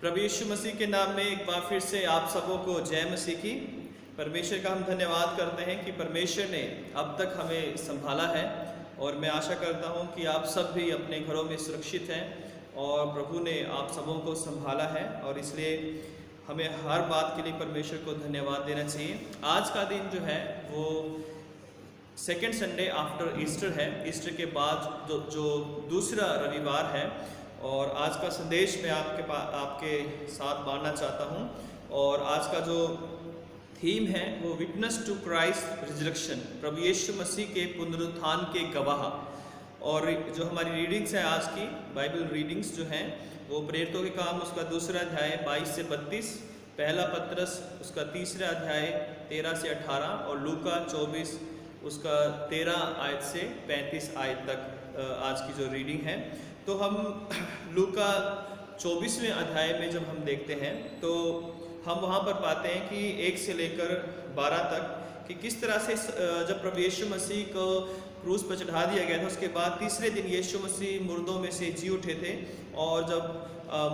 प्रभु यीशु मसीह के नाम में एक बार फिर से आप सबों को जय मसीह की। परमेश्वर का हम धन्यवाद करते हैं कि परमेश्वर ने अब तक हमें संभाला है और मैं आशा करता हूं कि आप सब भी अपने घरों में सुरक्षित हैं और प्रभु ने आप सबों को संभाला है और इसलिए हमें हर बात के लिए परमेश्वर को धन्यवाद देना चाहिए। आज का दिन जो है वो सेकेंड संडे आफ्टर ईस्टर है। ईस्टर के बाद जो दूसरा रविवार है और आज का संदेश मैं आपके साथ बांटना चाहता हूं। और आज का जो थीम है वो विटनेस टू क्राइस्ट रिजरेक्शन, प्रभु यीशु मसीह के पुनरुत्थान के गवाह। और जो हमारी रीडिंग्स हैं आज की बाइबल रीडिंग्स जो हैं वो प्रेरितों के काम उसका दूसरा अध्याय 22 से 32, पहला पत्रस उसका तीसरा अध्याय 13 से 18 और लूका 24 उसका 13 आयत से 35 आयत तक आज की जो रीडिंग है। तो हम लूका 24वें अध्याय में जब हम देखते हैं तो हम वहाँ पर पाते हैं कि 1 से लेकर 12 तक कि किस तरह से जब प्रभु यीशु मसीह को क्रूस पर चढ़ा दिया गया था उसके बाद तीसरे दिन यीशु मसीह मुर्दों में से जी उठे थे। और जब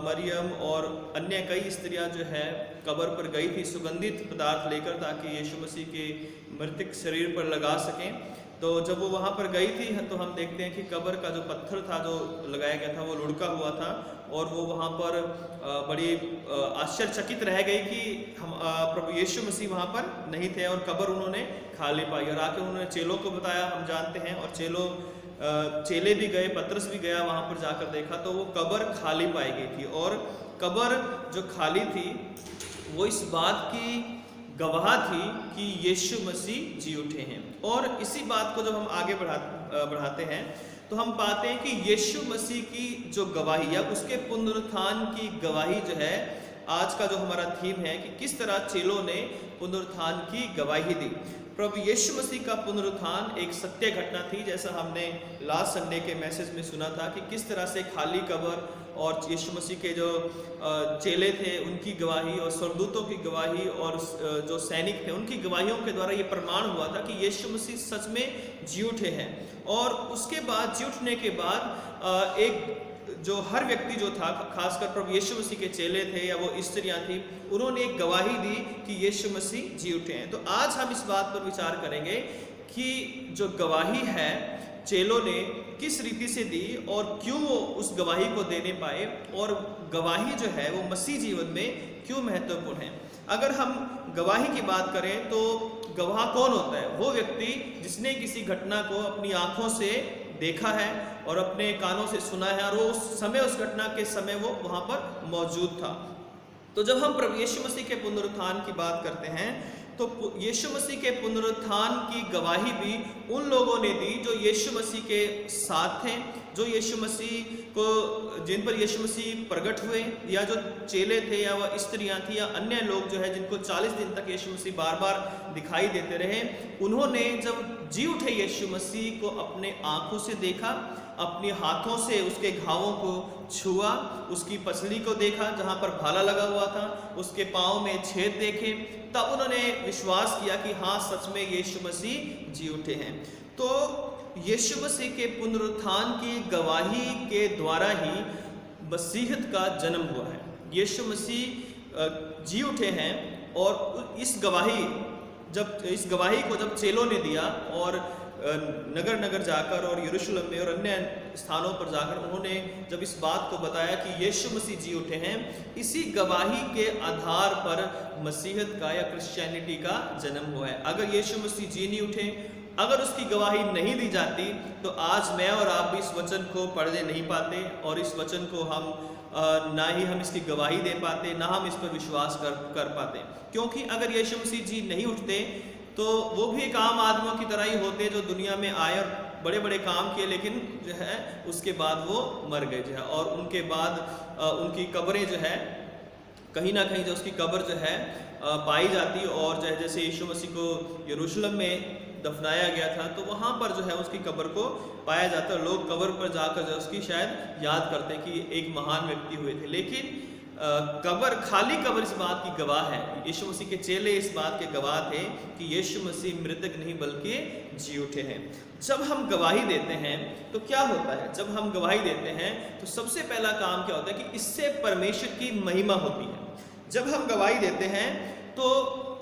मरियम और अन्य कई स्त्रियां जो है कब्र पर गई थी सुगंधित पदार्थ लेकर ताकि यीशु मसीह के मृतक शरीर पर लगा सकें, तो जब वो वहाँ पर गई थी तो हम देखते हैं कि कब्र का जो पत्थर था जो लगाया गया था वो लुढ़का हुआ था और वो वहाँ पर बड़ी आश्चर्यचकित रह गई कि हम प्रभु यीशु मसीह वहाँ पर नहीं थे और कब्र उन्होंने खाली पाई। और आके उन्होंने चेलों को बताया, हम जानते हैं, और चेले भी गए, पतरस भी गया, वहाँ पर जाकर देखा तो वो कब्र खाली पाई गई थी। और कब्र जो खाली थी वो इस बात की गवाह थी कि यीशु मसीह जी उठे हैं। और इसी बात को जब हम आगे बढ़ाते हैं तो हम पाते हैं कि यीशु मसीह की जो गवाही या उसके पुनरुत्थान की गवाही जो है आज का जो हमारा थीम है कि किस तरह चेलों ने पुनरुत्थान की गवाही दी। प्रभु यीशु मसीह का पुनरुत्थान एक सत्य घटना थी, जैसा हमने लास्ट संडे के मैसेज में सुना था कि किस तरह से खाली कब्र और यीशु मसीह के जो चेले थे उनकी गवाही और स्वर्गदूतों की गवाही और जो सैनिक थे उनकी गवाहियों के द्वारा ये प्रमाण हुआ था कि यीशु मसीह सच में जी उठे हैं। और उसके बाद जी उठने के बाद एक जो हर व्यक्ति जो था, खासकर प्रभु यीशु मसीह के चेले थे या वो स्त्रियां थी, उन्होंने एक गवाही दी कि यीशु मसीह जी उठे हैं। तो आज हम इस बात पर विचार करेंगे कि जो गवाही है चेलों ने किस रीति से दी और क्यों वो उस गवाही को देने पाए और गवाही जो है वो मसीह जीवन में क्यों महत्वपूर्ण है। अगर हम गवाही की बात करें तो गवाह कौन होता है? वो व्यक्ति जिसने किसी घटना को अपनी आंखों से देखा है और अपने कानों से सुना है और वो उस घटना के समय वो वहाँ पर मौजूद था। तो जब हम प्रभु यीशु मसीह के पुनरुत्थान की बात करते हैं तो यीशु मसीह के पुनरुत्थान की गवाही भी उन लोगों ने दी जो यीशु मसीह के साथ थे, जो यीशु मसीह को जिन पर यीशु मसीह प्रकट हुए, या जो चेले थे या वह स्त्रियां थी या अन्य लोग जो है जिनको 40 दिन तक यीशु मसीह बार बार दिखाई देते रहे। उन्होंने जब जी उठे यीशु मसीह को अपने आंखों से देखा, अपने हाथों से उसके घावों को छुआ, उसकी पसली को देखा जहाँ पर भाला लगा हुआ था, उसके पाँव में छेद देखे, तब उन्होंने विश्वास किया कि हाँ सच में यीशु मसीह जी उठे हैं। तो यीशु मसीह के पुनरुत्थान की गवाही के द्वारा ही मसीहत का जन्म हुआ है। यीशु मसीह जी उठे हैं और इस गवाही को जब चेलों ने दिया और नगर नगर जाकर और यरूशलेम में और अन्य स्थानों पर जाकर उन्होंने जब इस बात को बताया कि यीशु मसीह जी उठे हैं, इसी गवाही के आधार पर मसीहत का या क्रिश्चियनिटी का जन्म हुआ है। अगर यीशु मसीह जी नहीं उठे, अगर उसकी गवाही नहीं दी जाती तो आज मैं और आप भी इस वचन को पढ़ने नहीं पाते और इस वचन को हम ना ही हम इसकी गवाही दे पाते, ना हम इस पर विश्वास कर पाते। क्योंकि अगर यीशु मसीह जी नहीं उठते तो वो भी एक आम आदमियों की तरह ही होते जो दुनिया में आए और बड़े बड़े काम किए, लेकिन जो है उसके बाद वो मर गए जो है। और उनके बाद उनकी कब्रें जो है कहीं ना कहीं जो उसकी कब्र जो है पाई जाती और जैसे यीशु मसीह को यरूशलेम में दफनाया गया था तो वहाँ पर जो है उसकी कब्र को पाया जाता है। लोग कब्र पर जाकर जो उसकी शायद याद करते हैं कि एक महान व्यक्ति हुए थे। लेकिन कब्र, खाली कब्र इस बात की गवाह है। यीशु मसीह के चेले इस बात के गवाह थे कि यीशु मसीह मृतक नहीं बल्कि जी उठे हैं। जब हम गवाही देते हैं तो क्या होता है? जब हम गवाही देते हैं तो सबसे पहला काम क्या होता है कि इससे परमेश्वर की महिमा होती है। जब हम गवाही देते हैं तो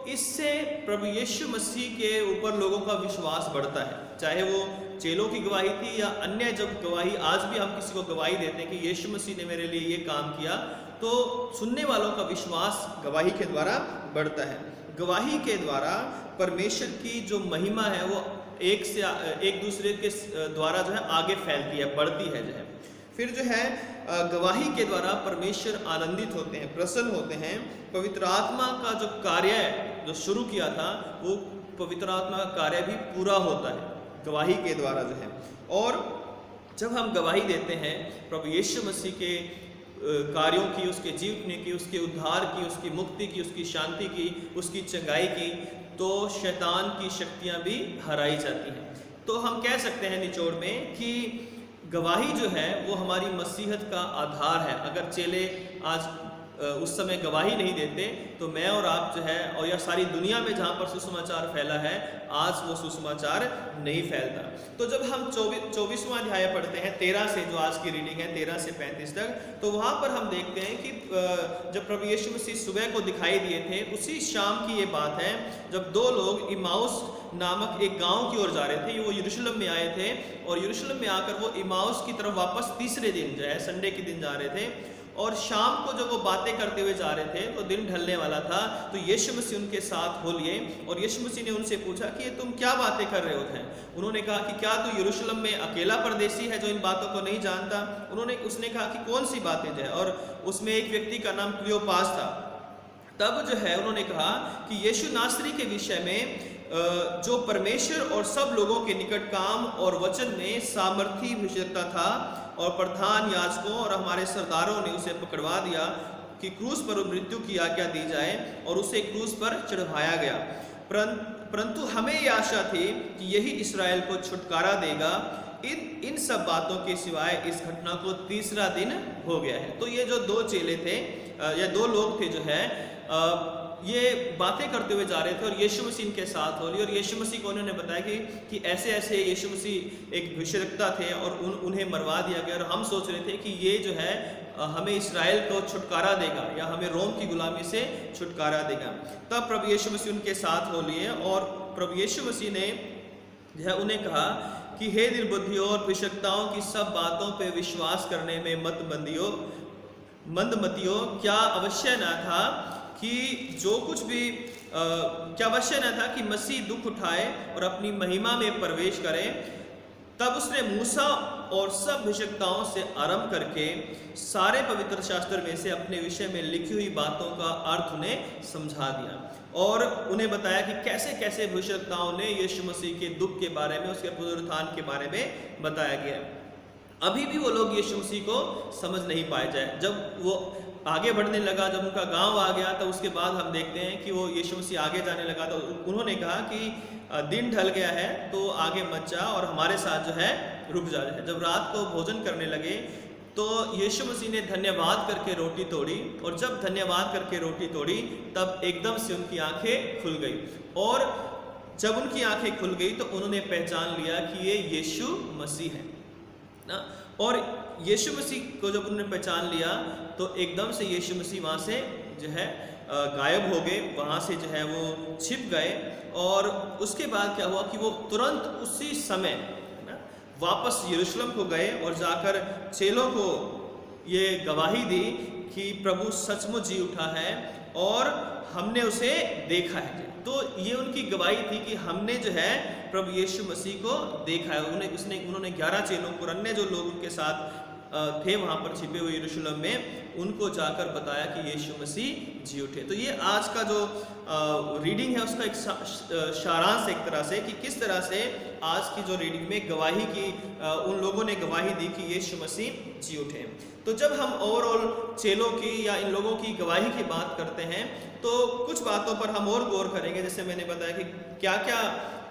इससे प्रभु यीशु मसीह के ऊपर लोगों का विश्वास बढ़ता है। चाहे वो चेलों की गवाही थी या अन्य जब गवाही, आज भी हम किसी को गवाही देते हैं कि यीशु मसीह ने मेरे लिए ये काम किया, तो सुनने वालों का विश्वास गवाही के द्वारा बढ़ता है। गवाही के द्वारा परमेश्वर की जो महिमा है वो एक दूसरे के द्वारा जो है आगे फैलती है, बढ़ती है जो है। फिर जो है गवाही के द्वारा परमेश्वर आनंदित होते हैं, प्रसन्न होते हैं। पवित्र आत्मा का जो कार्य जो शुरू किया था वो पवित्र आत्मा का कार्य भी पूरा होता है गवाही के द्वारा जो है। और जब हम गवाही देते हैं प्रभु यीशु मसीह के कार्यों की, उसके जीवने की, उसके उद्धार की, उसकी मुक्ति की, उसकी शांति की, उसकी चंगाई की, तो शैतान की शक्तियां भी हराई जाती हैं। तो हम कह सकते हैं निचोड़ में कि गवाही जो है वो हमारी मसीहत का आधार है। अगर चेले आज उस समय गवाही नहीं देते तो मैं और आप जो है, और या सारी दुनिया में जहाँ पर सुसमाचार फैला है, आज वो सुसमाचार नहीं फैलता। तो जब हम 24वां अध्याय पढ़ते हैं 13 से, जो आज की रीडिंग है 13 से 35 तक, तो वहाँ पर हम देखते हैं कि जब प्रभु यीशु मसीह सुबह को दिखाई दिए थे, उसी शाम की ये बात है जब दो लोग इमाउस नामक एक गांव की ओर जा रहे थे। वो यरूशलेम में आए थे और यरूशलेम में आकर वो इमाउस की तरफ वापस तीसरे दिन जो है संडे के दिन जा रहे थे। और शाम को जब वो बातें करते हुए जा रहे थे तो दिन ढलने वाला था, तो यीशु मसीह उनके साथ हो लिए और यीशु मसीह ने उनसे पूछा कि ये तुम क्या बातें कर रहे हो थे? उन्होंने कहा कि क्या तू यरूशलेम में अकेला परदेसी है जो इन बातों को नहीं जानता? उसने कहा कि कौन सी बातें जो है, और उसमें एक व्यक्ति का नाम क्लियोपास था। तब जो है उन्होंने कहा कि यीशु नासरी के विषय में जो परमेश्वर और सब लोगों के निकट काम और वचन में सामर्थी भविष्यवक्ता था, और प्रधान याजकों और हमारे सरदारों ने उसे पकड़वा दिया कि क्रूस पर मृत्यु की आज्ञा दी जाए, और उसे क्रूस पर चढ़ाया गया। परंतु हमें ये आशा थी कि यही इस्राएल को छुटकारा देगा। इन सब बातों के सिवाय इस घटना को तीसरा दिन हो गया है। तो ये जो दो चेले थे या दो लोग थे जो है, ये बातें करते हुए जा रहे थे और यीशु मसीह इनके साथ हो रही, और यीशु मसीह को उन्होंने बताया कि ऐसे ऐसे यीशु मसीह एक भविष्यवक्ता थे और उन्हें मरवा दिया गया, और हम सोच रहे थे कि ये जो है हमें इस्राएल को छुटकारा देगा या हमें रोम की गुलामी से छुटकारा देगा। तब प्रभु यीशु मसीह उनके साथ हो लिए, और प्रभु यीशु मसीह ने जो है उन्हें कहा कि हे निर्बुद्धियों और भविष्यवक्ताओं की सब बातों पर विश्वास करने में मंदमतियों, क्या अवश्य न था कि जो कुछ भी क्या अवश्य न था कि मसीह दुख उठाए और अपनी महिमा में प्रवेश करे? तब उसने मूसा और सब भविष्यवक्ताओं से आरंभ करके सारे पवित्र शास्त्र में से अपने विषय में लिखी हुई बातों का अर्थ उन्हें समझा दिया, और उन्हें बताया कि कैसे कैसे भविष्यवक्ताओं ने यीशु मसीह के दुख के बारे में, उसके पुनरुत्थान के बारे में बताया गया। अभी भी वो लोग यीशु मसीह को समझ नहीं पाए जाए। जब वो आगे बढ़ने लगा, जब उनका गांव आ गया, तो उसके बाद हम देखते हैं कि वो यीशु मसीह आगे जाने लगा, तो उन्होंने कहा कि दिन ढल गया है तो आगे मत जा और हमारे साथ जो है रुक जा। जब रात को भोजन करने लगे तो यीशु मसीह ने धन्यवाद करके रोटी तोड़ी, और जब धन्यवाद करके रोटी तोड़ी तब एकदम से उनकी आंखें खुल गई, और जब उनकी आंखें खुल गई तो उन्होंने पहचान लिया कि ये यीशु मसीह है ना। और यीशु मसीह को जब उन्होंने पहचान लिया तो एकदम से यीशु मसीह वहाँ से जो है गायब हो गए, वहाँ से जो है वो छिप गए। और उसके बाद क्या हुआ कि वो तुरंत उसी समय ना वापस यरूशलेम को गए और जाकर चेलों को ये गवाही दी कि प्रभु सचमुच जी उठा है और हमने उसे देखा है। तो ये उनकी गवाही थी कि हमने जो है प्रभु यीशु मसीह को देखा है। उन्होंने 11 चेलों को, अन्य जो लोग उनके साथ थे वहाँ पर छिपे हुए यरूशलेम में, उनको जाकर बताया कि यीशु मसीह जी उठे। तो ये आज का जो रीडिंग है उसका एक सारांश एक तरह से, कि किस तरह से आज की जो रीडिंग में गवाही की, उन लोगों ने गवाही दी कि यीशु मसीह जी उठे। तो जब हम ओवरऑल चेलों की या इन लोगों की गवाही की बात करते हैं तो कुछ बातों पर हम और गौर करेंगे। जैसे मैंने बताया कि क्या क्या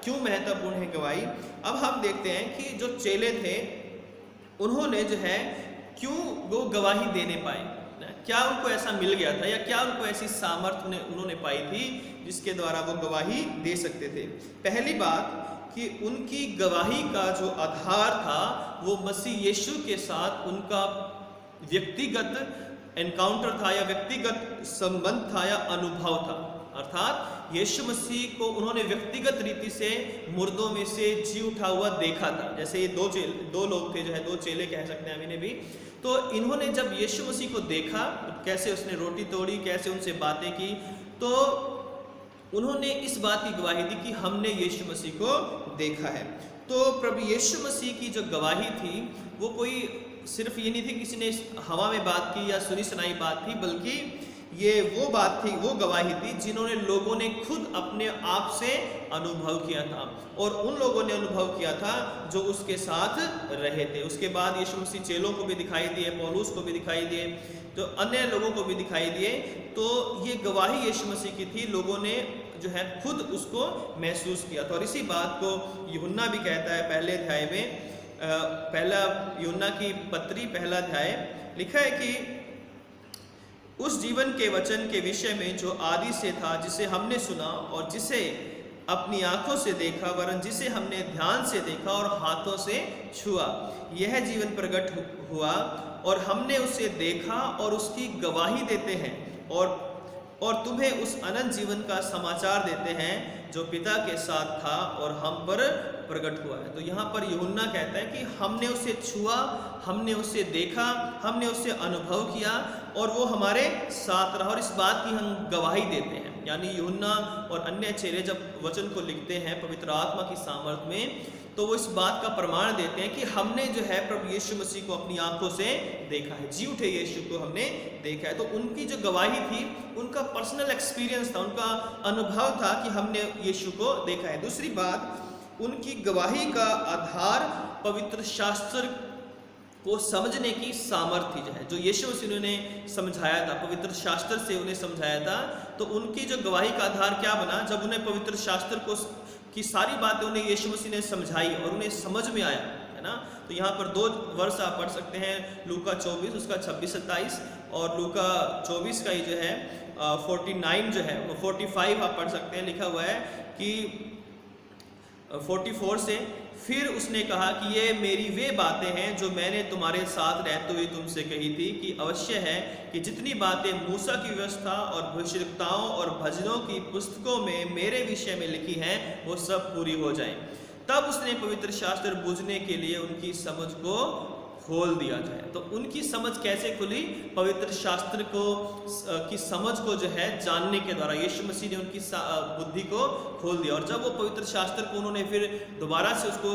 क्यों महत्वपूर्ण है गवाही। अब हम देखते हैं कि जो चेले थे उन्होंने जो है क्यों वो गवाही देने पाए, क्या उनको ऐसा मिल गया था या क्या उनको ऐसी सामर्थ्य उन्होंने पाई थी जिसके द्वारा वो गवाही दे सकते थे? पहली बात कि उनकी गवाही का जो आधार था वो मसीह यीशु के साथ उनका व्यक्तिगत एनकाउंटर था या व्यक्तिगत संबंध था या अनुभव था। अर्थात यीशु मसीह को उन्होंने व्यक्तिगत रीति से मुर्दों में से जी उठा हुआ देखा था। जैसे ये दो लोग थे, जो है 2 चेले कह सकते हैं हम इन्हें भी। तो इन्होंने जब यीशु मसीह को देखा, कैसे उसने रोटी तोड़ी, कैसे उनसे बातें की, तो उन्होंने इस बात की गवाही दी कि हमने यीशु मसीह को देखा है। तो प्रभु यीशु मसीह की जो गवाही थी वो कोई सिर्फ ये नहीं थी किसी ने हवा में बात की या सुनी सुनाई बात थी, बल्कि ये वो बात थी, वो गवाही थी जिन्होंने लोगों ने खुद अपने आप से अनुभव किया था और उन लोगों ने अनुभव किया था जो उसके साथ रहे थे। उसके बाद यीशु मसीह चेलों को भी दिखाई दिए, पौलुस को भी दिखाई दिए, तो अन्य लोगों को भी दिखाई दिए। तो ये गवाही यीशु मसीह की थी, लोगों ने जो है खुद उसको महसूस किया था। और इसी बात को यूहन्ना भी कहता है पहले अध्याय में, पहला यूहन्ना की पत्री पहला अध्याय लिखा है कि उस जीवन के वचन के विषय में जो आदि से था, जिसे हमने सुना और जिसे अपनी आंखों से देखा, वरन जिसे हमने ध्यान से देखा और हाथों से छुआ, यह जीवन प्रकट हुआ और हमने उसे देखा और उसकी गवाही देते हैं और तुम्हें उस अनंत जीवन का समाचार देते हैं जो पिता के साथ था और हम पर प्रकट हुआ है। तो यहाँ पर यूहन्ना कहता है कि हमने उसे छुआ, हमने उसे देखा, हमने उसे अनुभव किया और वो हमारे साथ रहा और इस बात की हम गवाही देते हैं। यानी यूहन्ना और अन्य चेले जब वचन को लिखते हैं पवित्र आत्मा की सामर्थ्य में, तो वो इस बात का प्रमाण देते हैं कि हमने जो है प्रभु यीशु मसीह को अपनी आंखों से देखा है, जी उठे यीशु को हमने देखा है। तो उनकी जो गवाही थी, उनका पर्सनल एक्सपीरियंस था, उनका अनुभव था कि हमने यीशु को देखा है। दूसरी बात, उनकी गवाही का आधार पवित्र शास्त्र को समझने की सामर्थ्य जो है, जो यीशु मसीह ने समझाया था, पवित्र शास्त्र से उन्हें समझाया था। तो उनकी जो गवाही का आधार क्या बना, जब उन्हें पवित्र शास्त्र को की सारी बातें उन्हें यीशु मसीह ने समझाई और उन्हें समझ में आया, है ना। तो यहाँ पर 2 वर्ष आप पढ़ सकते हैं, लूका 24 उसका 26-27 और लूका 24 का ही जो है 49 जो है वो 45 आप पढ़ सकते हैं। लिखा हुआ है कि 44 से, फिर उसने कहा कि ये मेरी वे बातें हैं जो मैंने तुम्हारे साथ रहते हुए तुमसे कही थी कि अवश्य है कि जितनी बातें मूसा की व्यवस्था और भविष्यवक्ताओं और भजनों की पुस्तकों में मेरे विषय में लिखी हैं वो सब पूरी हो जाएं। तब उसने पवित्र शास्त्र बूझने के लिए उनकी समझ को खोल दिया जाए। तो उनकी समझ कैसे खुली? पवित्र शास्त्र को की समझ को जो है जानने के द्वारा यीशु मसीह ने उनकी बुद्धि को खोल दिया। और जब वो पवित्र शास्त्र को उन्होंने फिर दोबारा से उसको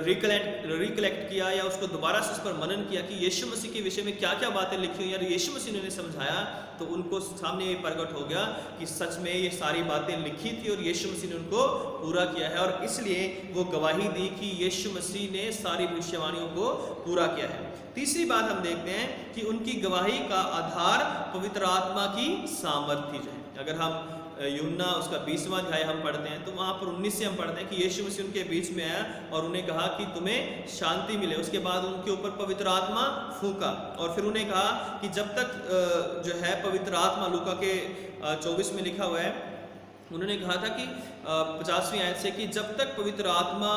रिकलेक्ट किया या उसको दोबारा से उस पर मनन किया कि यीशु मसीह के विषय में क्या क्या बातें लिखी हुई और यीशु मसीह ने उन्हें समझाया, तो उनको सामने ये प्रकट हो गया कि सच में ये सारी बातें लिखी थी और यीशु मसीह ने उनको पूरा किया है। और इसलिए वो गवाही दी कि यीशु मसीह ने सारी भविष्यवाणियों को पूरा किया है। तीसरी बात हम देखते हैं कि उनकी गवाही का आधार पवित्र आत्मा की सामर्थ्य है। अगर हम यूहन्ना उसका 20वां अध्याय हम पढ़ते हैं तो वहाँ पर 19 से हम पढ़ते हैं कि यीशु मसीह उनके बीच में आया और उन्हें कहा कि तुम्हें शांति मिले। उसके बाद उनके ऊपर पवित्र आत्मा फूंका और फिर उन्हें कहा कि जब तक जो है पवित्र आत्मा, लूका के 24 में लिखा हुआ है, उन्होंने कहा था कि 50वीं आयत से कि जब तक पवित्र आत्मा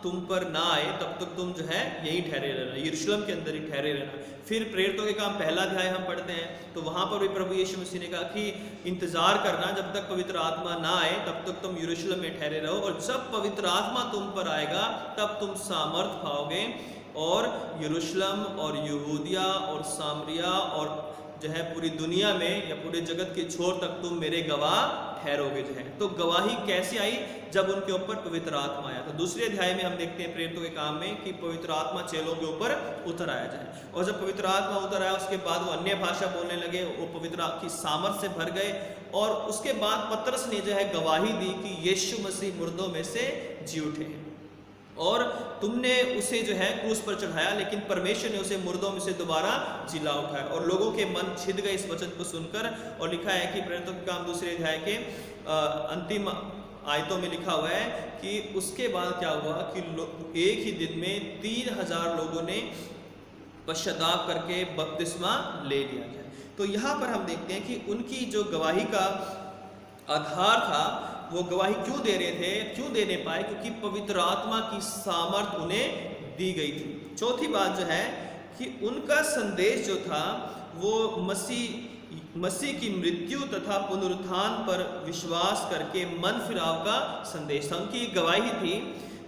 तुम पर ना आए तब तक तुम जो है यहीं ठहरे रहना, यरूशलेम के अंदर ही ठहरे रहना। फिर प्रेरितों के काम पहला अध्याय हम पढ़ते हैं तो वहाँ पर भी प्रभु यीशु मसीह ने कहा कि इंतजार करना, जब तक पवित्र आत्मा ना आए तब तक तुम यरूशलेम में ठहरे रहो और जब पवित्र आत्मा तुम पर आएगा तब तुम सामर्थ पाओगे और यरूशलेम और यहूदिया और सामरिया और जो है पूरी दुनिया में या पूरे जगत के छोर तक तुम मेरे गवाह ठहरोगे जो है। तो गवाही कैसे आई? जब उनके ऊपर पवित्र आत्मा आया। तो दूसरे अध्याय में हम देखते हैं प्रेरितों के काम में कि पवित्र आत्मा चेलों के ऊपर उतर आया जाए और जब पवित्र आत्मा उतर आया उसके बाद वो अन्य भाषा बोलने लगे, वो पवित्र की सामर्थ से भर गए और उसके बाद पतरस ने जो है गवाही दी कि यीशु मसीह मुर्दों में से जी उठे हैं और तुमने उसे जो है क्रूस पर चढ़ाया, लेकिन परमेश्वर ने उसे मुर्दों में से दोबारा जिला उठाया। और लोगों के मन छिद गए इस वचन को सुनकर। और लिखा है कि प्रेरितों के काम दूसरे अध्याय के अंतिम आयतों में लिखा हुआ है कि उसके बाद क्या हुआ कि एक ही दिन में 3000 लोगों ने पश्चाताप करके बपतिस्मा ले लिया गया। तो यहाँ पर हम देखते हैं कि उनकी जो गवाही का आधार था, वो गवाही क्यों दे रहे थे, क्यों देने पाए, क्योंकि पवित्र आत्मा की सामर्थ उन्हें दी गई थी। चौथी बात जो है कि उनका संदेश जो था वो मसीह की मृत्यु तथा पुनरुत्थान पर विश्वास करके मन फिराव का संदेश था। उनकी गवाही थी,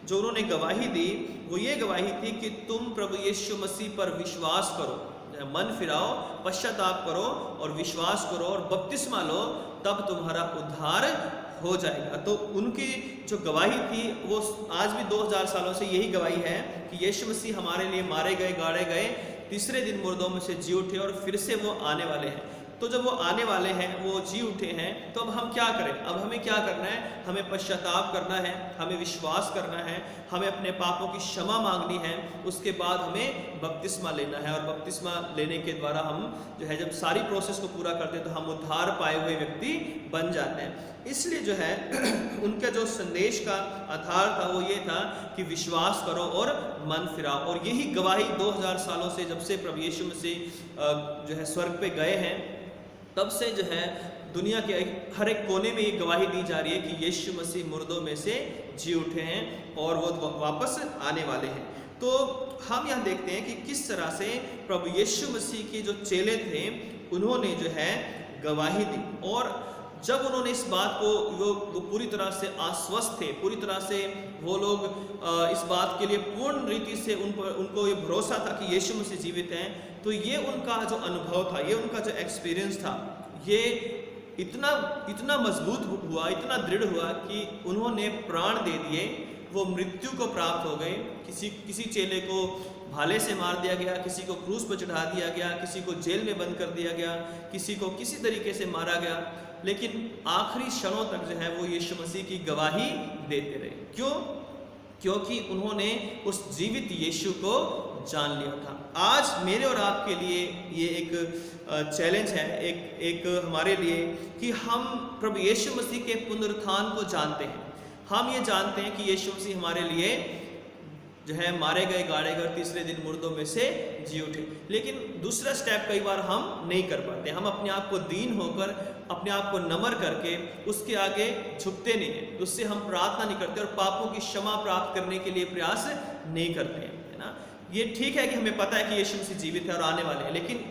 जो उन्होंने गवाही दी वो ये गवाही थी कि तुम प्रभु यीशु मसीह पर विश्वास करो, मन फिराओ, पश्चाताप करो और विश्वास करो और बपतिस्मा लो, तब तुम्हारा उद्धार हो जाएगा। तो उनकी जो गवाही थी वो आज भी 2000 सालों से यही गवाही है कि यीशु मसीह हमारे लिए मारे गए, गाड़े गए, तीसरे दिन मुर्दों में से जी उठे और फिर से वो आने वाले हैं। तो जब वो आने वाले हैं, वो जी उठे हैं, तो अब हम क्या करें? अब हमें क्या करना है? हमें पश्चाताप करना है, हमें विश्वास करना है, हमें अपने पापों की क्षमा मांगनी है, उसके बाद हमें बपतिस्मा लेना है और बपतिस्मा लेने के द्वारा हम जो है, जब सारी प्रोसेस को पूरा करते हैं तो हम उद्धार पाए हुए व्यक्ति बन जाते हैं। इसलिए जो है उनका जो संदेश का आधार था वो ये था कि विश्वास करो और मन फिराओ। और यही गवाही 2000 सालों से, जब से प्रभु यीशु मसीह जो है स्वर्ग पे गए हैं, तब से जो है दुनिया के हर एक कोने में ये गवाही दी जा रही है कि यीशु मसीह मुर्दों में से जी उठे हैं और वो वापस आने वाले हैं। तो हम यहाँ देखते हैं कि किस तरह से प्रभु यीशु मसीह के जो चेले थे उन्होंने जो है गवाही दी, और जब उन्होंने इस बात को वो पूरी तरह से आश्वस्त थे, पूरी तरह से वो लोग इस बात के लिए पूर्ण रीति से उनको ये भरोसा था कि यीशु मसीह जीवित हैं, तो ये उनका जो अनुभव था, ये उनका जो एक्सपीरियंस था, ये इतना मजबूत हुआ, इतना दृढ़ हुआ कि उन्होंने प्राण दे दिए, वो मृत्यु को प्राप्त हो गए। किसी चेले को भाले से मार दिया गया, किसी को क्रूस पर चढ़ा दिया गया, किसी को जेल में बंद कर दिया गया, किसी को किसी तरीके से मारा गया, लेकिन आखिरी क्षणों तक जो है वो यीशु मसीह की गवाही देते रहे। क्यों? क्योंकि उन्होंने उस जीवित यीशु को जान लिया था। आज मेरे और आपके लिए ये एक चैलेंज है, एक हमारे लिए, कि हम प्रभु यीशु मसीह के पुनरुत्थान को जानते हैं। हम ये जानते हैं कि यीशु मसीह हमारे लिए जो है मारे गए, गाड़े गए, तीसरे दिन मुर्दों में से जी उठे, लेकिन दूसरा स्टेप कई बार हम नहीं कर पाते। हम अपने आप को दीन होकर, अपने आप को नम्र करके उसके आगे झुकते नहीं हैं, उससे हम प्रार्थना नहीं करते और पापों की क्षमा प्राप्त करने के लिए प्रयास नहीं करते हैं, है ना। ये ठीक है कि हमें पता है कि यीशु मसीह जीवित है और आने वाले हैं, लेकिन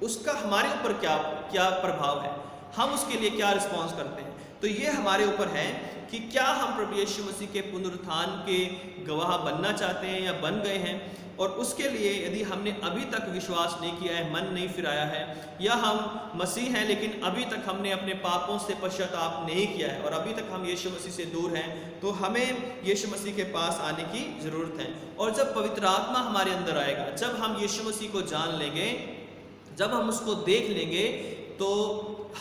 उसका हमारे ऊपर क्या प्रभाव है, हम उसके लिए क्या रिस्पॉन्स करते हैं। तो ये हमारे ऊपर है कि क्या हम प्रभु यीशु मसीह के पुनरुत्थान के गवाह बनना चाहते हैं या बन गए हैं, और उसके लिए यदि हमने अभी तक विश्वास नहीं किया है, मन नहीं फिराया है, या हम मसीह हैं लेकिन अभी तक हमने अपने पापों से पश्चाताप नहीं किया है और अभी तक हम यीशु मसीह से दूर हैं, तो हमें यीशु मसीह के पास आने की ज़रूरत है। और जब पवित्र आत्मा हमारे अंदर आएगा, जब हम यीशु मसीह को जान लेंगे, जब हम उसको देख लेंगे, तो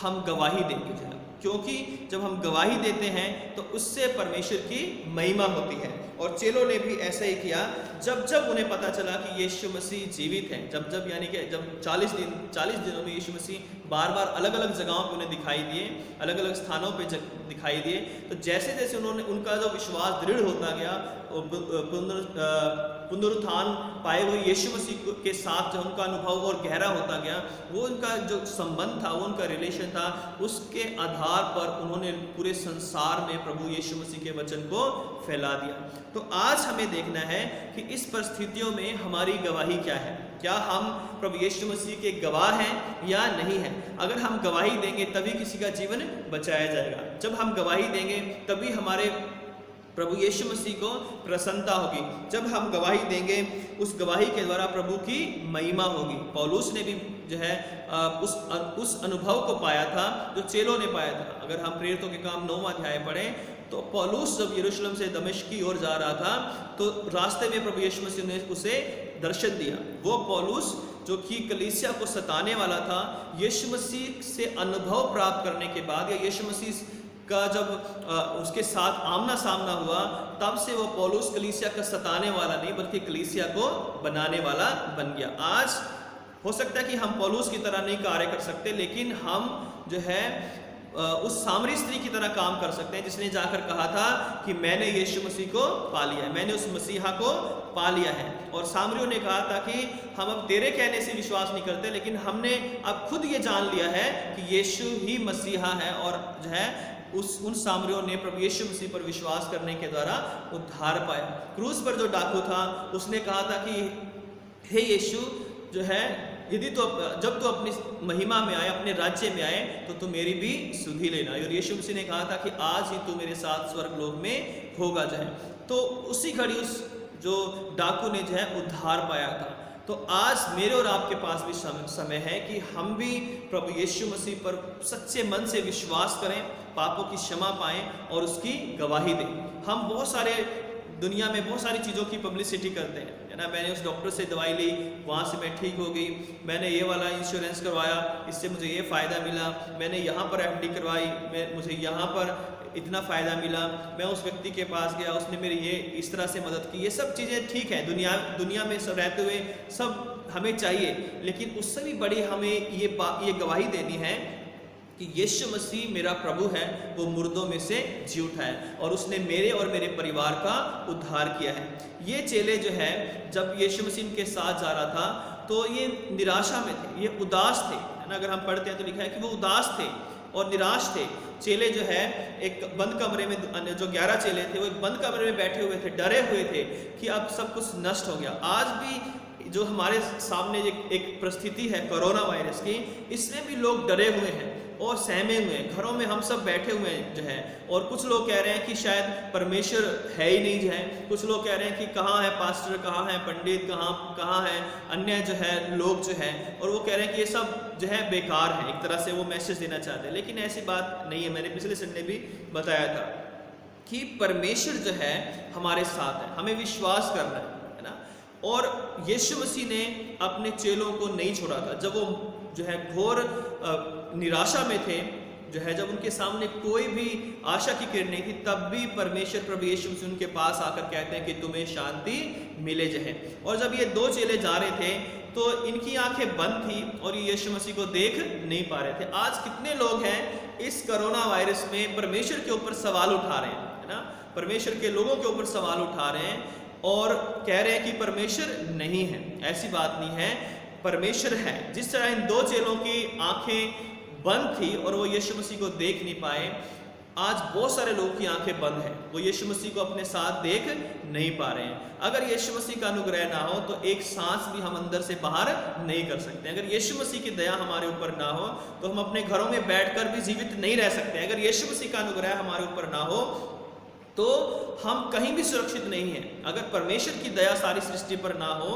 हम गवाही देंगे। क्योंकि जब हम गवाही देते हैं तो उससे परमेश्वर की महिमा होती है। और चेलों ने भी ऐसा ही किया। जब उन्हें पता चला कि यीशु मसीह जीवित हैं, जब यानी कि जब 40 दिनों में यीशु मसीह बार बार अलग अलग जगहों पे उन्हें दिखाई दिए, अलग अलग स्थानों पे दिखाई दिए, तो जैसे जैसे उनका जो विश्वास दृढ़ होता गया, पुनरुत्थान पाए हुए यीशु मसीह के साथ जो उनका अनुभव और गहरा होता गया, वो उनका जो संबंध था, वो उनका रिलेशन था, उसके आधार पर उन्होंने पूरे संसार में प्रभु यीशु मसीह के वचन को फैला दिया। तो आज हमें देखना है कि इस परिस्थितियों में हमारी गवाही क्या है। क्या हम प्रभु यीशु मसीह के गवाह हैं या नहीं हैं? अगर हम गवाही देंगे तभी किसी का जीवन बचाया जाएगा। जब हम गवाही देंगे तभी हमारे प्रभु यीशु मसीह को प्रसन्नता होगी। जब हम गवाही देंगे, उस गवाही के द्वारा प्रभु की महिमा होगी। पौलुस ने भी जो है उस अनुभव को पाया था जो चेलों ने पाया था। अगर हम प्रेरितों के काम 9वां अध्याय पढ़ें तो पौलुस जब यरूशलेम से दमिश्क की ओर जा रहा था तो रास्ते में प्रभु यीशु मसीह ने उसे दर्शन दिया। वो पौलुस जो कि कलीसिया को सताने वाला था, यीशु मसीह से अनुभव प्राप्त करने के बाद, या यीशु मसीह का जब उसके साथ आमना सामना हुआ, तब से वो पौलुस कलीसिया का सताने वाला नहीं बल्कि कलीसिया को बनाने वाला बन गया। आज हो सकता है कि हम पौलुस की तरह नहीं कार्य कर सकते, लेकिन हम जो है उस सामरी स्त्री की तरह काम कर सकते हैं जिसने जाकर कहा था कि मैंने यीशु मसीह को पा लिया है, मैंने उस मसीहा को पा लिया है। और सामरियों ने कहा था कि हम अब तेरे कहने से विश्वास नहीं करते, लेकिन हमने अब खुद ये जान लिया है कि यीशु ही मसीहा है। और जो है उन सामरियों ने प्रभु यीशु मसीह पर विश्वास करने के द्वारा उद्धार पाया। क्रूस पर जो डाकू था उसने कहा था कि हे यीशु जो है, यदि तो जब तो अपनी महिमा में आए, अपने राज्य में आए, तो तू मेरी भी सुधि लेना। और यीशु मसीह ने कहा था कि आज ही तू मेरे साथ स्वर्गलोक में होगा जो है। तो उसी घड़ी उस जो डाकू ने जो है उद्धार पाया था। तो आज मेरे और आपके पास भी समय है कि हम भी प्रभु यीशु मसीह पर सच्चे मन से विश्वास करें, पापों की क्षमा पाएं और उसकी गवाही दें। हम बहुत सारे दुनिया में बहुत सारी चीज़ों की पब्लिसिटी करते हैं, है ना। मैंने उस डॉक्टर से दवाई ली, वहाँ से मैं ठीक हो गई, मैंने ये वाला इंश्योरेंस करवाया, इससे मुझे ये फ़ायदा मिला, मैंने यहाँ पर एफडी करवाई, मुझे यहाँ पर इतना फ़ायदा मिला, मैं उस व्यक्ति के पास गया, उसने मेरी ये इस तरह से मदद की। ये सब चीज़ें ठीक है, दुनिया में सब रहते हुए सब हमें चाहिए, लेकिन उससे भी बड़ी हमें ये गवाही देनी है कि यीशु मसीह मेरा प्रभु है, वो मुर्दों में से जी उठा है और उसने मेरे और मेरे परिवार का उद्धार किया है। ये चेले जो है जब यीशु मसीह इनके साथ जा रहा था तो ये निराशा में थे, ये उदास थे, है ना। अगर हम पढ़ते हैं तो लिखा है कि वो उदास थे और निराश थे। चेले जो है एक बंद कमरे में, जो 11 चेले थे वो एक बंद कमरे में बैठे हुए थे, डरे हुए थे कि अब सब कुछ नष्ट हो गया। आज भी जो हमारे सामने एक परिस्थिति है कोरोना वायरस की, इसमें भी लोग डरे हुए हैं और सहमे हुए हैं, घरों में हम सब बैठे हुए हैं जो है। और कुछ लोग कह रहे हैं कि शायद परमेश्वर है ही नहीं जो है, कुछ लोग कह रहे हैं कि कहाँ है पास्टर, कहाँ है पंडित, कहाँ है अन्य जो है लोग जो है, और वो कह रहे हैं कि ये सब जो है बेकार है। एक तरह से वो मैसेज देना चाहते हैं, लेकिन ऐसी बात नहीं है। मैंने पिछले संडे भी बताया था कि परमेश्वर जो है हमारे साथ है, हमें विश्वास करना है ना। और यीशु मसीह ने अपने चेलों को नहीं छोड़ा था। जब वो जो है घोर निराशा में थे, जो है जब उनके सामने कोई भी आशा की किरण नहीं थी, तब भी परमेश्वर प्रभु यीशु मसीह उनके पास आकर कहते हैं कि तुम्हें शांति मिले जहे। और जब ये 2 चेले जा रहे थे तो इनकी आंखें बंद थी और ये यीशु मसीह को देख नहीं पा रहे थे। आज कितने लोग हैं इस कोरोना वायरस में परमेश्वर के ऊपर सवाल उठा रहे हैं, है ना। परमेश्वर के लोगों के ऊपर सवाल उठा रहे हैं और कह रहे हैं कि परमेश्वर नहीं है। ऐसी बात नहीं है, परमेश्वर है। जिस तरह इन 2 चेलों की आंखें बंद थी और वो यीशु मसीह को देख नहीं पाए, आज बहुत सारे लोगों की आंखें बंद हैं, वो यीशु मसीह को अपने साथ देख नहीं पा रहे हैं। अगर यीशु मसीह का अनुग्रह ना हो तो एक सांस भी हम अंदर से बाहर नहीं कर सकते। अगर यीशु मसीह की दया हमारे ऊपर ना हो तो हम अपने घरों में बैठकर भी जीवित नहीं रह सकते। अगर यीशु मसीह का अनुग्रह हमारे ऊपर ना हो तो हम कहीं भी सुरक्षित नहीं है। अगर परमेश्वर की दया सारी सृष्टि पर ना हो,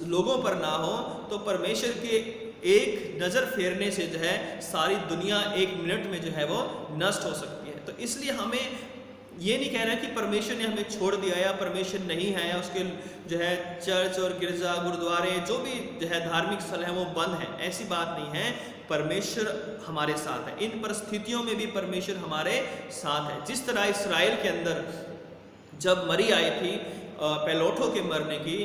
लोगों पर ना हो, तो परमेश्वर के एक नज़र फेरने से जो है सारी दुनिया 1 मिनट में जो है वो नष्ट हो सकती है। तो इसलिए हमें ये नहीं कहना कि परमेश्वर ने हमें छोड़ दिया या परमेश्वर नहीं है या उसके जो है चर्च और गिरजा गुरुद्वारे जो भी जो है धार्मिक स्थल है वो बंद है। ऐसी बात नहीं है, परमेश्वर हमारे साथ है। इन परिस्थितियों में भी परमेश्वर हमारे साथ है। जिस तरह इस्राएल के अंदर जब मरी आई थी पैलोठों के मरने की,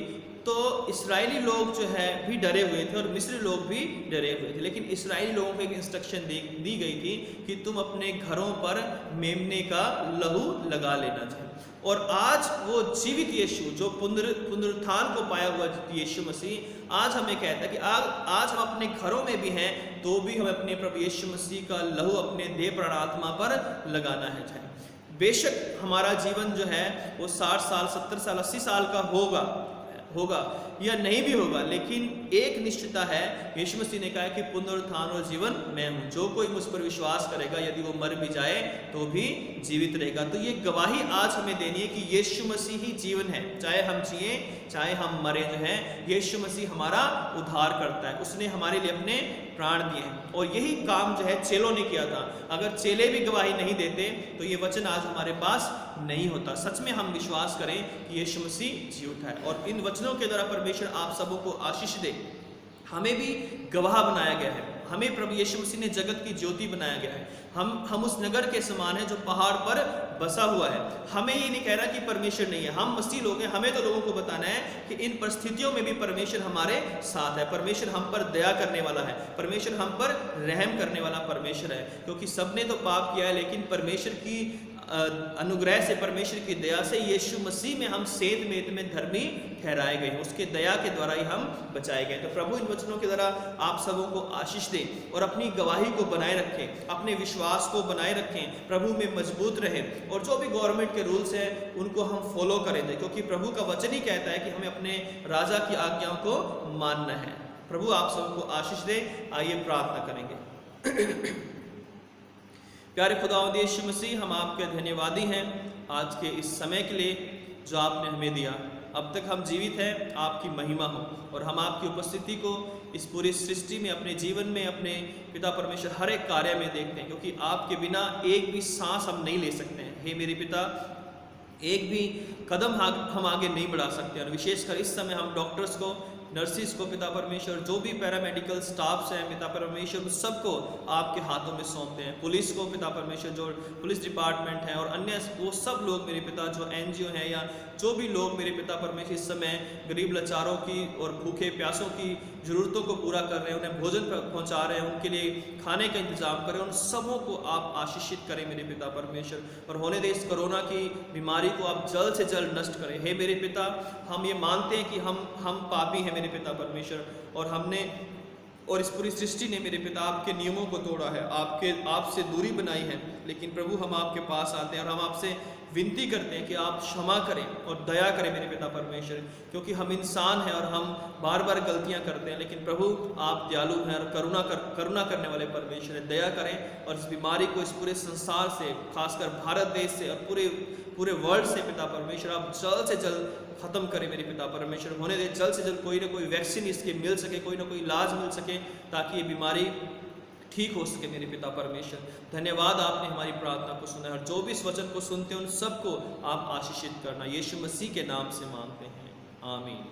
तो इस्राएली लोग जो है भी डरे हुए थे और मिस्री लोग भी डरे हुए थे, लेकिन इस्राएली लोगों को एक इंस्ट्रक्शन दी गई थी कि तुम अपने घरों पर मेमने का लहू लगा लेना चाहिए। और आज वो जीवित यीशु जो पुनरुत्थान को पाया हुआ यीशु मसीह आज हमें कहता है कि आज हम अपने घरों में भी हैं तो भी हमें अपने प्रभु यीशु मसीह का लहू अपने देह प्राण आत्मा पर लगाना है। बेशक हमारा जीवन जो है वो 60 साल 70 साल 80 साल का होगा या नहीं भी होगा, लेकिन एक निश्चितता है, यीशु मसीह ने कहा कि पुनरुत्थान और जीवन मैं हूँ। जो कोई मुझ पर विश्वास करेगा यदि वो मर भी जाए तो भी जीवित रहेगा। तो ये गवाही आज हमें देनी है कि यीशु मसीह ही जीवन है। चाहे हम जिए चाहे हम मरे जो है, यीशु मसीह हमारा उद्धार करता है। उसने हमारे लिए अपने प्राण दिए हैं और यही काम जो है चेलों ने किया था। अगर चेले भी गवाही नहीं देते तो ये वचन आज हमारे पास नहीं होता। सच में हम विश्वास करें कि यीशु मसीह जी उठा है और इन वचनों के द्वारा परमेश्वर आप सबों को आशीष दे। हमें भी गवाह बनाया गया है। हमें प्रभु यीशु मसीह ने जगत की ज्योति बनाया गया है। हम उस नगर के समान है जो पहाड़ पर बसा हुआ है। हमें ये नहीं कह रहा कि परमेश्वर नहीं है, हम मसीह लोग हैं। हमें तो लोगों को बताना है कि इन परिस्थितियों में भी परमेश्वर हमारे साथ है, परमेश्वर हम पर दया करने वाला है, परमेश्वर हम पर रहम करने वाला परमेश्वर है। क्योंकि सबने तो पाप किया है, लेकिन परमेश्वर की अनुग्रह से, परमेश्वर की दया से यीशु मसीह में हम सेध मेद में धर्मी ठहराए गए हैं, उसके दया के द्वारा ही हम बचाए गए। तो प्रभु इन वचनों के द्वारा आप सबों को आशीष दे और अपनी गवाही को बनाए रखें, अपने विश्वास को बनाए रखें, प्रभु में मजबूत रहें और जो भी गवर्नमेंट के रूल्स हैं उनको हम फॉलो करें दें, क्योंकि प्रभु का वचन ही कहता है कि हमें अपने राजा की आज्ञाओं को मानना है। प्रभु आप सबको आशीष दे। आइए प्रार्थना करेंगे। प्यारे खुदावंद यीशु मसीह, हम आपके धन्यवादी हैं आज के इस समय के लिए जो आपने हमें दिया। अब तक हम जीवित हैं, आपकी महिमा हो और हम आपकी उपस्थिति को इस पूरी सृष्टि में, अपने जीवन में, अपने पिता परमेश्वर हर एक कार्य में देखते हैं, क्योंकि आपके बिना एक भी सांस हम नहीं ले सकते हैं। हे मेरे पिता, एक भी कदम हम आगे नहीं बढ़ा सकते। और विशेषकर इस समय हम डॉक्टर्स को, नर्सिस को पिता परमेश्वर, जो भी पैरामेडिकल स्टाफ्स हैं पिता परमेश्वर, सबको आपके हाथों में सौंपते हैं। पुलिस को पिता परमेश्वर, जो पुलिस डिपार्टमेंट है और अन्य वो सब लोग मेरे पिता जो NGO हैं या जो भी लोग मेरे पिता परमेश्वर इस समय गरीब लाचारों की और भूखे प्यासों की ज़रूरतों को पूरा कर रहे हैं, उन्हें भोजन पहुंचा रहे हैं, उनके लिए खाने का इंतजाम करें, उन सबों को आप आशीषित करें मेरे पिता परमेश्वर। और होने दे इस कोरोना की बीमारी को आप जल्द से जल्द नष्ट करें। हे मेरे पिता, हम ये मानते हैं कि हम पापी हैं मेरे पिता परमेश्वर, और हमने और इस पूरी सृष्टि ने मेरे पिता आपके नियमों को तोड़ा है, आपसे दूरी बनाई है। लेकिन प्रभु, हम आपके पास आते हैं और हम आपसे विनती करते हैं कि आप क्षमा करें और दया करें मेरे पिता परमेश्वर, क्योंकि हम इंसान हैं और हम बार बार गलतियां करते हैं। लेकिन प्रभु, आप दयालु हैं और करुणा करने वाले परमेश्वर हैं। दया करें और इस बीमारी को इस पूरे संसार से, खासकर भारत देश से और पूरे वर्ल्ड से पिता परमेश्वर आप जल्द से जल्द खत्म करें मेरे पिता परमेश्वर। होने दे जल्द से जल्द कोई ना कोई वैक्सीन इसके मिल सके, कोई ना कोई इलाज मिल सके, ताकि ये बीमारी ठीक हो सके मेरे पिता परमेश्वर। धन्यवाद, आपने हमारी प्रार्थना को सुना है और जो भी इस वचन को सुनते हैं उन सबको आप आशीषित करना। यीशु मसीह के नाम से मांगते हैं, आमीन।